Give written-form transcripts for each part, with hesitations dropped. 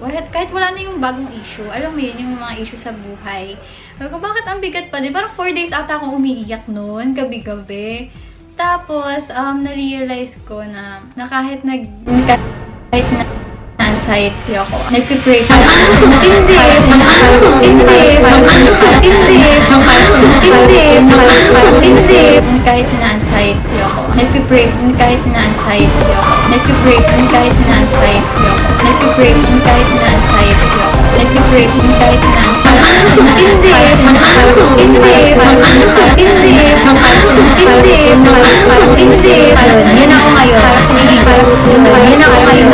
kahit wala na yung bagong issue, alam mo yun, yung mga issue sa buhay. Sabi ko, bakit ang bigat pa din? Parang 4 days ata akong umiiyak noon, gabi-gabi. Tapos, na-realize ko na kahit na anxiety ako. Nagpipray ko. Hindi. Kahit na anxiety ako. Nagpipray kahit na anxiety ako. Nagpipray kahit na anxiety ako. Nagpipray kahit na anxiety ako. Nagpipray kahit na Yan ako ngayon. Yan ako ngayon. Yan ako ngayon.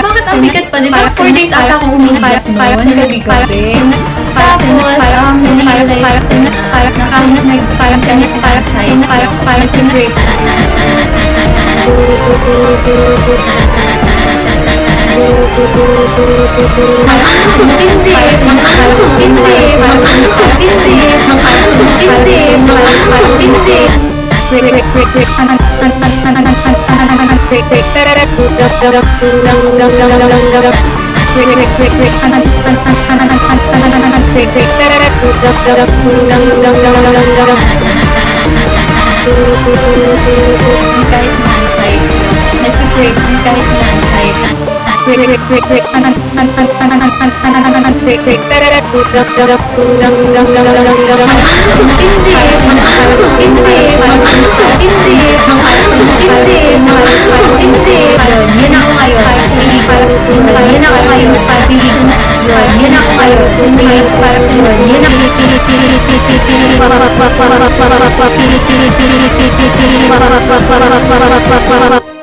Bakit ang bigat pa din? Parang 4 days ata akong umiiyak noon, gabi-gabi. Tapos, Yan ako ngayon.